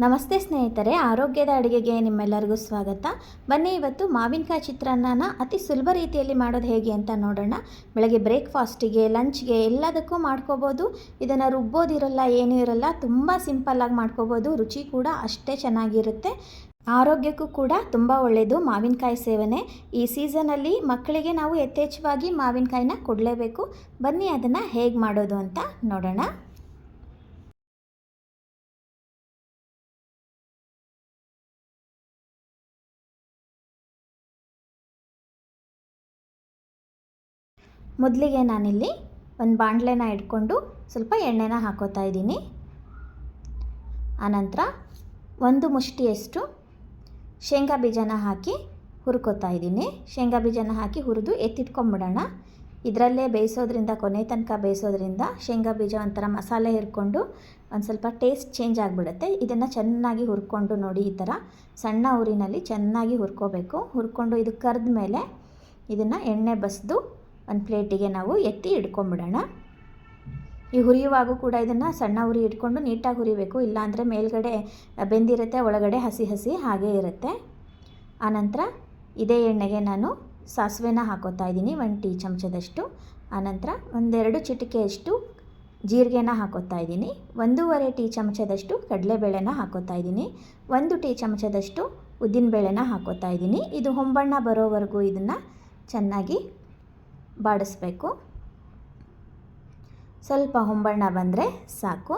ನಮಸ್ತೆ ಸ್ನೇಹಿತರೆ, ಆರೋಗ್ಯದ ಅಡುಗೆಗೆ ನಿಮ್ಮೆಲ್ಲರಿಗೂ ಸ್ವಾಗತ. ಬನ್ನಿ ಇವತ್ತು ಮಾವಿನಕಾಯಿ ಚಿತ್ರಾನ್ನನ ಅತಿ ಸುಲಭ ರೀತಿಯಲ್ಲಿ ಮಾಡೋದು ಹೇಗೆ ಅಂತ ನೋಡೋಣ. ಬೆಳಗ್ಗೆ ಬ್ರೇಕ್ಫಾಸ್ಟಿಗೆ, ಲಂಚ್ಗೆ ಎಲ್ಲದಕ್ಕೂ ಮಾಡ್ಕೋಬೋದು. ಇದನ್ನು ರುಬ್ಬೋದಿರಲ್ಲ, ಏನೂ ಇರಲ್ಲ, ತುಂಬ ಸಿಂಪಲ್ಲಾಗಿ ಮಾಡ್ಕೋಬೋದು. ರುಚಿ ಕೂಡ ಅಷ್ಟೇ ಚೆನ್ನಾಗಿರುತ್ತೆ. ಆರೋಗ್ಯಕ್ಕೂ ಕೂಡ ತುಂಬ ಒಳ್ಳೆಯದು ಮಾವಿನಕಾಯಿ ಸೇವನೆ. ಈ ಸೀಸನಲ್ಲಿ ಮಕ್ಕಳಿಗೆ ನಾವು ಯಥೇಚ್ಛವಾಗಿ ಮಾವಿನಕಾಯಿನ ಕೊಡಲೇಬೇಕು. ಬನ್ನಿ ಅದನ್ನು ಹೇಗೆ ಮಾಡೋದು ಅಂತ ನೋಡೋಣ. ಮೊದಲಿಗೆ ನಾನಿಲ್ಲಿ ಒಂದು ಬಾಣಲೆನ ಇಟ್ಕೊಂಡು ಸ್ವಲ್ಪ ಎಣ್ಣೆನ ಹಾಕೋತಾ ಇದ್ದೀನಿ. ಆನಂತರ ಒಂದು ಮುಷ್ಟಿಯಷ್ಟು ಶೇಂಗಾ ಬೀಜನ ಹಾಕಿ ಹುರ್ಕೋತಾ ಇದ್ದೀನಿ. ಶೇಂಗಾ ಬೀಜನ ಹಾಕಿ ಹುರಿದು ಎತ್ತಿಟ್ಕೊಂಬಿಡೋಣ. ಇದರಲ್ಲೇ ಬೇಯಿಸೋದ್ರಿಂದ, ಕೊನೆ ತನಕ ಬೇಯಿಸೋದ್ರಿಂದ ಶೇಂಗಾ ಬೀಜ ಒಂಥರ ಮಸಾಲೆ ಹಿಡ್ಕೊಂಡು ಒಂದು ಸ್ವಲ್ಪ ಟೇಸ್ಟ್ ಚೇಂಜ್ ಆಗಿಬಿಡುತ್ತೆ. ಇದನ್ನು ಚೆನ್ನಾಗಿ ಹುರ್ಕೊಂಡು ನೋಡಿ, ಈ ಥರ ಸಣ್ಣ ಉರಿನಲ್ಲಿ ಚೆನ್ನಾಗಿ ಹುರ್ಕೋಬೇಕು. ಹುರ್ಕೊಂಡು ಇದು ಕರೆದ ಮೇಲೆ ಇದನ್ನು ಎಣ್ಣೆ ಬಸಿದು ಒಂದು ಪ್ಲೇಟಿಗೆ ನಾವು ಎತ್ತಿ ಇಟ್ಕೊಂಬಿಡೋಣ. ಈ ಹುರಿಯುವಾಗೂ ಕೂಡ ಇದನ್ನು ಸಣ್ಣ ಉರಿ ಇಟ್ಕೊಂಡು ನೀಟಾಗಿ ಹುರಿಬೇಕು, ಇಲ್ಲಾಂದರೆ ಮೇಲ್ಗಡೆ ಬೆಂದಿರುತ್ತೆ, ಒಳಗಡೆ ಹಸಿ ಹಸಿ ಹಾಗೇ ಇರುತ್ತೆ. ಆನಂತರ ಇದೇ ಎಣ್ಣೆಗೆ ನಾನು ಸಾಸಿವೆನ ಹಾಕೋತಾ ಇದ್ದೀನಿ, 1 ಟೀ ಚಮಚದಷ್ಟು. ಆನಂತರ 1-2 ಚಿಟಿಕೆಯಷ್ಟು ಜೀರಿಗೆನ ಹಾಕೋತಾ ಇದ್ದೀನಿ. 1.5 ಟೀ ಚಮಚದಷ್ಟು ಕಡಲೆಬೇಳೆನ ಹಾಕೋತಾ ಇದ್ದೀನಿ. 1 ಟೀ ಚಮಚದಷ್ಟು ಉದ್ದಿನಬೇಳೆನ ಹಾಕೋತಾ ಇದ್ದೀನಿ. ಇದು ಹೊಂಬಣ್ಣ ಬರೋವರೆಗೂ ಇದನ್ನು ಚೆನ್ನಾಗಿ ಬಾಡಿಸ್ಬೇಕು. ಸ್ವಲ್ಪ ಹೊಂಬಣ್ಣ ಬಂದರೆ ಸಾಕು,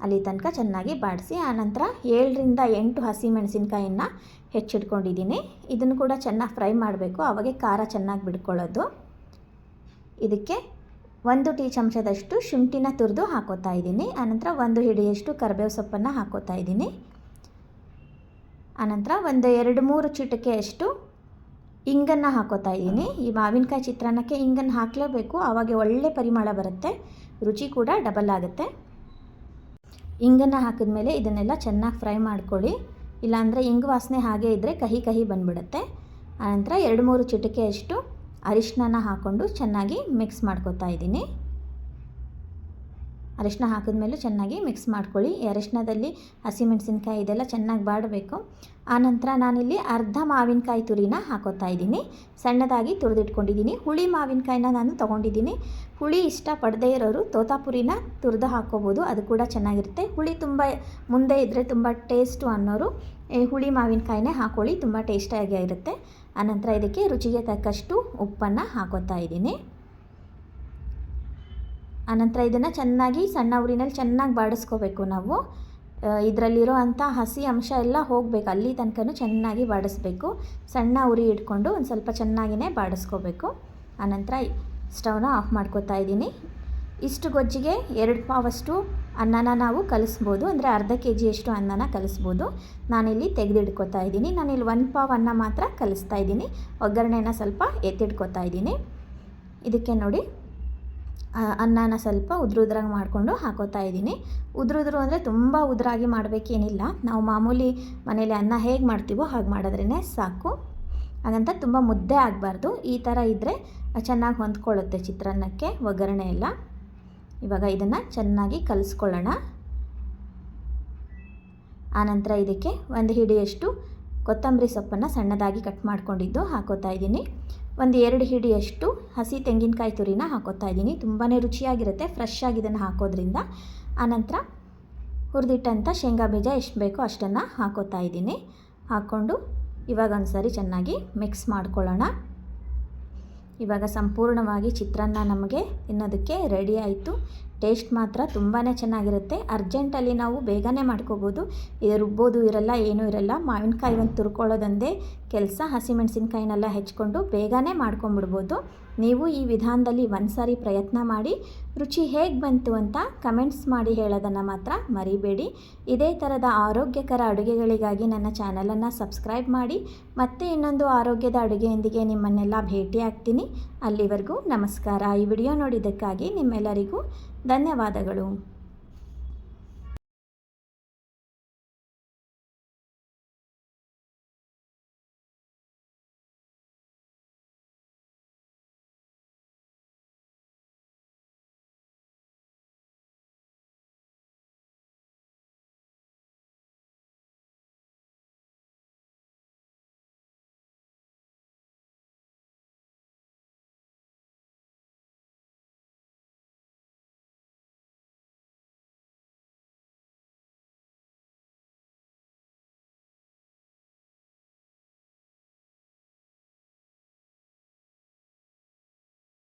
ಅಲ್ಲಿ ತನಕ ಚೆನ್ನಾಗಿ ಬಾಡಿಸಿ. ಆನಂತರ 7-8 ಹಸಿಮೆಣಸಿನ್ಕಾಯಿನ ಹೆಚ್ಚಿಟ್ಕೊಂಡಿದ್ದೀನಿ. ಇದನ್ನು ಕೂಡ ಚೆನ್ನಾಗಿ ಫ್ರೈ ಮಾಡಬೇಕು, ಆವಾಗೆ ಖಾರ ಚೆನ್ನಾಗಿ ಬಿಡ್ಕೊಳ್ಳೋದು. ಇದಕ್ಕೆ 1 ಟೀ ಚಮಚದಷ್ಟು ಶುಂಠಿನ ತುರಿದು ಹಾಕೋತಾ ಇದ್ದೀನಿ. ಆನಂತರ 1 ಹಿಡಿಯಷ್ಟು ಕರಿಬೇವು ಸೊಪ್ಪನ್ನು ಹಾಕೋತಾ ಇದ್ದೀನಿ. ಆನಂತರ 2-3 ಚಿಟಿಕೆಯಷ್ಟು ಇಂಗನ್ನು ಹಾಕೋತಾ ಇದ್ದೀನಿ. ಈ ಮಾವಿನಕಾಯಿ ಚಿತ್ರಾನ್ನಕ್ಕೆ ಇಂಗನ್ನು ಹಾಕಲೇಬೇಕು, ಆವಾಗ ಒಳ್ಳೆ ಪರಿಮಳ ಬರುತ್ತೆ, ರುಚಿ ಕೂಡ ಡಬಲ್ ಆಗುತ್ತೆ. ಇಂಗನ್ನು ಹಾಕಿದ್ಮೇಲೆ ಇದನ್ನೆಲ್ಲ ಚೆನ್ನಾಗಿ ಫ್ರೈ ಮಾಡ್ಕೊಳ್ಳಿ, ಇಲ್ಲಾಂದರೆ ಇಂಗು ವಾಸನೆ ಹಾಗೇ ಇದ್ದರೆ ಕಹಿ ಕಹಿ ಬಂದುಬಿಡುತ್ತೆ. ಆನಂತರ 2-3 ಚಿಟಿಕೆಯಷ್ಟು ಅರಿಶಿನ ಹಾಕ್ಕೊಂಡು ಚೆನ್ನಾಗಿ ಮಿಕ್ಸ್ ಮಾಡ್ಕೋತಾ ಇದ್ದೀನಿ. ಅರಿಶಿನ ಹಾಕಿದ್ಮೇಲೆ ಚೆನ್ನಾಗಿ ಮಿಕ್ಸ್ ಮಾಡ್ಕೊಳ್ಳಿ. ಈ ಅರಿಶಿನದಲ್ಲಿ ಹಸಿಮೆಣಸಿನ್ಕಾಯಿ ಇದೆಲ್ಲ ಚೆನ್ನಾಗಿ ಬಾಡಬೇಕು. ಆನಂತರ ನಾನಿಲ್ಲಿ ಅರ್ಧ ಮಾವಿನಕಾಯಿ ತುರಿನ ಹಾಕೋತಾ ಇದ್ದೀನಿ, ಸಣ್ಣದಾಗಿ ತುರಿದಿಟ್ಕೊಂಡಿದ್ದೀನಿ. ಹುಳಿ ಮಾವಿನಕಾಯಿನ ನಾನು ತೊಗೊಂಡಿದ್ದೀನಿ. ಹುಳಿ ಇಷ್ಟಪಡದೇ ಇರೋರು ತೋತಾಪುರಿನ ತುರಿದು ಹಾಕ್ಕೋಬೋದು, ಅದು ಕೂಡ ಚೆನ್ನಾಗಿರುತ್ತೆ. ಹುಳಿ ತುಂಬ ಮುಂದೆ ಇದ್ದರೆ ತುಂಬ ಟೇಸ್ಟು ಅನ್ನೋರು ಹುಳಿ ಮಾವಿನಕಾಯಿನೇ ಹಾಕ್ಕೊಳ್ಳಿ, ತುಂಬ ಟೇಸ್ಟಿಯಾಗಿ ಇರುತ್ತೆ. ಆನಂತರ ಇದಕ್ಕೆ ರುಚಿಗೆ ತಕ್ಕಷ್ಟು ಉಪ್ಪನ್ನು ಹಾಕೋತಾ ಇದ್ದೀನಿ. ಆನಂತರ ಇದನ್ನು ಚೆನ್ನಾಗಿ ಸಣ್ಣ ಉರಿನಲ್ಲಿ ಚೆನ್ನಾಗಿ ಬಾಡಿಸ್ಕೋಬೇಕು. ನಾವು ಇದರಲ್ಲಿರೋ ಅಂಥ ಹಸಿ ಅಂಶ ಎಲ್ಲ ಹೋಗಬೇಕು, ಅಲ್ಲಿ ತನಕ ಚೆನ್ನಾಗಿ ಬಾಡಿಸ್ಬೇಕು. ಸಣ್ಣ ಉರಿ ಇಟ್ಕೊಂಡು ಒಂದು ಸ್ವಲ್ಪ ಚೆನ್ನಾಗಿಯೇ ಬಾಡಿಸ್ಕೋಬೇಕು. ಆನಂತರ ಸ್ಟವ್ನ ಆಫ್ ಮಾಡ್ಕೋತಾ ಇದ್ದೀನಿ. ಇಷ್ಟು ಗೊಜ್ಜಿಗೆ 2 ಪಾವಷ್ಟು ಅನ್ನನ ನಾವು ಕಲಿಸ್ಬೋದು, ಅಂದರೆ ಅರ್ಧ kg ಅನ್ನನ ಕಲಿಸ್ಬೋದು. ನಾನಿಲ್ಲಿ ತೆಗೆದಿಡ್ಕೋತಾ ಇದ್ದೀನಿ. ನಾನಿಲ್ಲಿ 1 ಪಾವ್ ಅನ್ನ ಮಾತ್ರ ಕಲಿಸ್ತಾ ಇದ್ದೀನಿ. ಒಗ್ಗರಣೆನ ಸ್ವಲ್ಪ ಎತ್ತಿಡ್ಕೋತಾ ಇದ್ದೀನಿ. ಇದಕ್ಕೆ ನೋಡಿ, ಅನ್ನನ ಸ್ವಲ್ಪ ಉದ್ರಾಗಿ ಮಾಡಿಕೊಂಡು ಹಾಕೋತಾ ಇದ್ದೀನಿ. ಉದುರು ಅಂದರೆ ತುಂಬ ಉದುರಾಗಿ ಮಾಡಬೇಕೇನಿಲ್ಲ, ನಾವು ಮಾಮೂಲಿ ಮನೇಲಿ ಅನ್ನ ಹೇಗೆ ಮಾಡ್ತೀವೋ ಹಾಗೆ ಮಾಡಿದ್ರೇ ಸಾಕು. ಹಾಗಂತ ತುಂಬ ಮುದ್ದೆ ಆಗಬಾರ್ದು, ಈ ಥರ ಇದ್ದರೆ ಚೆನ್ನಾಗಿ ಹೊಂದ್ಕೊಳ್ಳುತ್ತೆ ಚಿತ್ರಾನ್ನಕ್ಕೆ ಒಗ್ಗರಣೆ ಎಲ್ಲ. ಇವಾಗ ಇದನ್ನು ಚೆನ್ನಾಗಿ ಕಲಿಸ್ಕೊಳ್ಳೋಣ. ಆನಂತರ ಇದಕ್ಕೆ 1 ಹಿಡಿಯಷ್ಟು ಕೊತ್ತಂಬರಿ ಸೊಪ್ಪನ್ನು ಸಣ್ಣದಾಗಿ ಕಟ್ ಮಾಡ್ಕೊಂಡಿದ್ದು ಹಾಕೋತಾ ಇದ್ದೀನಿ. 1-2 ಹಿಡಿಯಷ್ಟು ಹಸಿ ತೆಂಗಿನಕಾಯಿ ತುರಿನ ಹಾಕೋತಾ ಇದ್ದೀನಿ. ತುಂಬಾ ರುಚಿಯಾಗಿರುತ್ತೆ ಫ್ರೆಶ್ ಆಗಿ ಇದನ್ನು ಹಾಕೋದ್ರಿಂದ. ಆನಂತರ ಹುರಿದಿಟ್ಟಂಥ ಶೇಂಗಾ ಬೀಜ ಎಷ್ಟು ಬೇಕೋ ಅಷ್ಟನ್ನು ಹಾಕೋತಾ ಇದ್ದೀನಿ. ಹಾಕ್ಕೊಂಡು ಇವಾಗ ಒಂದು ಸಾರಿ ಚೆನ್ನಾಗಿ ಮಿಕ್ಸ್ ಮಾಡ್ಕೊಳ್ಳೋಣ. ಇವಾಗ ಸಂಪೂರ್ಣವಾಗಿ ಚಿತ್ರಾನ್ನ ನಮಗೆ ತಿನ್ನೋದಕ್ಕೆ ರೆಡಿ ಆಯಿತು. ಟೇಸ್ಟ್ ಮಾತ್ರ ತುಂಬಾ ಚೆನ್ನಾಗಿರುತ್ತೆ. ಅರ್ಜೆಂಟಲ್ಲಿ ನಾವು ಬೇಗನೆ ಮಾಡ್ಕೋಬೋದು, ಇದು ರುಬ್ಬೋದು ಇರಲ್ಲ, ಏನೂ ಇರಲ್ಲ. ಮಾವಿನಕಾಯಿ ಒಂದು ತುರ್ಕೊಳ್ಳೋದಂದೇ ಕೆಲಸ. ಹಸಿಮೆಣಸಿನ್ಕಾಯಿನೆಲ್ಲ ಹೆಚ್ಕೊಂಡು ಬೇಗನೆ ಮಾಡ್ಕೊಂಬಿಡ್ಬೋದು. ನೀವು ಈ ವಿಧಾನದಲ್ಲಿ ಒಂದು ಸಾರಿ ಪ್ರಯತ್ನ ಮಾಡಿ ರುಚಿ ಹೇಗೆ ಬಂತು ಅಂತ ಕಮೆಂಟ್ಸ್ ಮಾಡಿ ಹೇಳೋದನ್ನು ಮಾತ್ರ ಮರಿಬೇಡಿ. ಇದೇ ಥರದ ಆರೋಗ್ಯಕರ ಅಡುಗೆಗಳಿಗಾಗಿ ನನ್ನ ಚಾನಲನ್ನು ಸಬ್ಸ್ಕ್ರೈಬ್ ಮಾಡಿ. ಮತ್ತೆ ಇನ್ನೊಂದು ಆರೋಗ್ಯದ ಅಡುಗೆಯೊಂದಿಗೆ ನಿಮ್ಮನ್ನೆಲ್ಲ ಭೇಟಿ ಆಗ್ತೀನಿ. ಅಲ್ಲಿವರೆಗೂ ನಮಸ್ಕಾರ. ಈ ವಿಡಿಯೋ ನೋಡಿದ್ದಕ್ಕಾಗಿ ನಿಮ್ಮೆಲ್ಲರಿಗೂ ಧನ್ಯವಾದಗಳು.